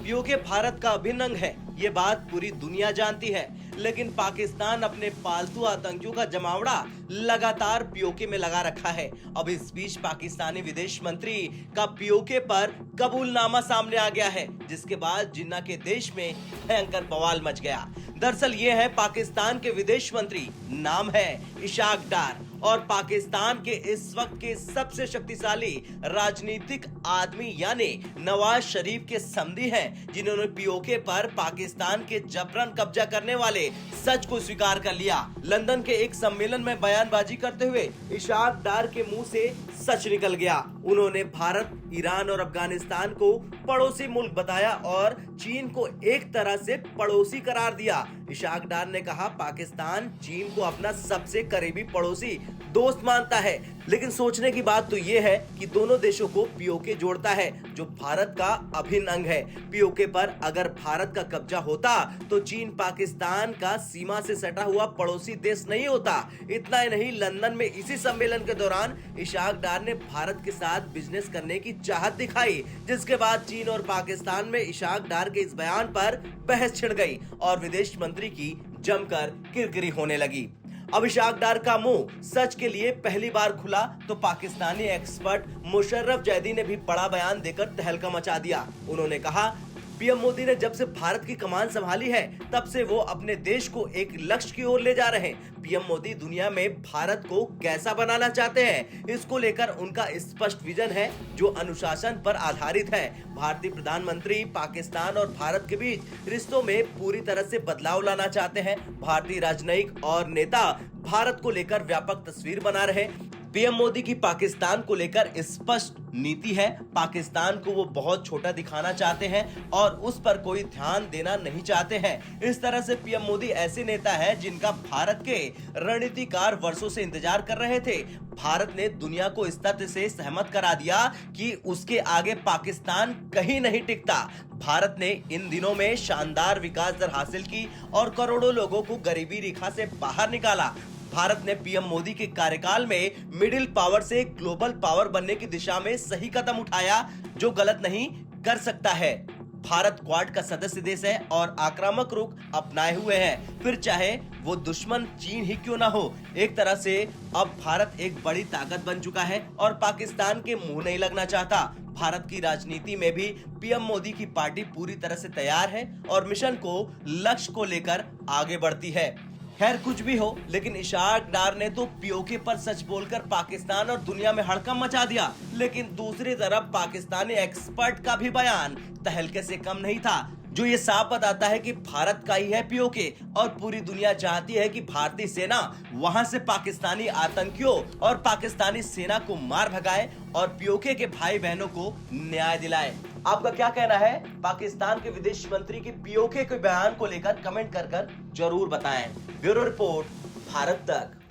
PoK Bharat का अभिन्न अंग है, ये बात पूरी दुनिया जानती है। लेकिन पाकिस्तान अपने पालतू आतंकियों का जमावड़ा लगातार पीओके में लगा रखा है। अब इस बीच पाकिस्तानी विदेश मंत्री का पीओके पर कबूलनामा सामने आ गया है, जिसके बाद जिन्ना के देश में भयंकर बवाल मच गया। दरअसल ये है पाकिस्तान के विदेश मंत्री, नाम है इशाक डार, और पाकिस्तान के इस वक्त के सबसे शक्तिशाली राजनीतिक आदमी यानी नवाज शरीफ के समधी हैं, जिन्होंने पीओके पर पाकिस्तान के जबरन कब्जा करने वाले सच को स्वीकार कर लिया। लंदन के एक सम्मेलन में बयानबाजी करते हुए इशाक डार के मुंह से सच निकल गया। उन्होंने भारत, ईरान और अफगानिस्तान को पड़ोसी मुल्क बताया और चीन को एक तरह से पड़ोसी करार दिया। इशाक डार ने कहा, पाकिस्तान चीन को अपना सबसे करीबी पड़ोसी दोस्त मानता है, लेकिन सोचने की बात तो यह है कि दोनों देशों को पीओके जोड़ता है, जो भारत का अभिन्न अंग है। पीओके पर अगर भारत का कब्जा होता तो चीन पाकिस्तान का सीमा से सटा हुआ पड़ोसी देश नहीं होता। इतना ही नहीं, लंदन में इसी सम्मेलन के दौरान इशाक डार ने भारत के साथ बिजनेस करने की चाहत दिखाई, जिसके बाद चीन और पाकिस्तान में इशाक डार के इस बयान पर बहस छिड़ गई और विदेश मंत्री की जमकर किरकिरी होने लगी। अब इशाक डार का मुंह सच के लिए पहली बार खुला तो पाकिस्तानी एक्सपर्ट मुशर्रफ जैदी ने भी बड़ा बयान देकर तहलका मचा दिया। उन्होंने कहा, पीएम मोदी ने जब से भारत की कमान संभाली है, तब से वो अपने देश को एक लक्ष्य की ओर ले जा रहे हैं। पीएम मोदी दुनिया में भारत को कैसा बनाना चाहते हैं, इसको लेकर उनका स्पष्ट विजन है, जो अनुशासन पर आधारित है। भारतीय प्रधानमंत्री पाकिस्तान और भारत के बीच रिश्तों में पूरी तरह से बदलाव लाना चाहते हैं। भारतीय राजनयिक और नेता भारत को लेकर व्यापक तस्वीर बना रहे। पीएम मोदी की पाकिस्तान को लेकर स्पष्ट नीति है। पाकिस्तान को वो बहुत छोटा दिखाना चाहते हैं और उस पर कोई ध्यान देना नहीं चाहते हैं। इस तरह से पीएम मोदी ऐसे नेता है जिनका भारत के रणनीतिकार वर्षों से इंतजार कर रहे थे। भारत ने दुनिया को इस तथ्य से सहमत करा दिया कि उसके आगे पाकिस्तान कहीं नहीं टिकता। भारत ने इन दिनों में शानदार विकास दर हासिल की और करोड़ों लोगों को गरीबी रेखा से बाहर निकाला। भारत ने पीएम मोदी के कार्यकाल में मिडिल पावर से ग्लोबल पावर बनने की दिशा में सही कदम उठाया, जो गलत नहीं कर सकता है। भारत क्वाड का सदस्य देश है और आक्रामक रुख अपनाए हुए है, फिर चाहे वो दुश्मन चीन ही क्यों ना हो। एक तरह से अब भारत एक बड़ी ताकत बन चुका है और पाकिस्तान के मुंह नहीं लगना चाहता। भारत की राजनीति में भी पीएम मोदी की पार्टी पूरी तरह से तैयार है और मिशन को, लक्ष्य को लेकर आगे बढ़ती है। खैर कुछ भी हो, लेकिन इशाक डार ने तो पीओके पर सच बोलकर पाकिस्तान और दुनिया में हड़कंप मचा दिया। लेकिन दूसरी तरफ पाकिस्तानी एक्सपर्ट का भी बयान तहलके से कम नहीं था, जो ये साफ बताता है कि भारत का ही है पीओके और पूरी दुनिया चाहती है कि भारतीय सेना वहां से पाकिस्तानी आतंकियों और पाकिस्तानी सेना को मार भगाए और पीओके के भाई बहनों को न्याय दिलाए। आपका क्या कहना है पाकिस्तान के विदेश मंत्री के पीओके के बयान को लेकर? कमेंट कर जरूर बताएं। ब्यूरो रिपोर्ट, भारत तक।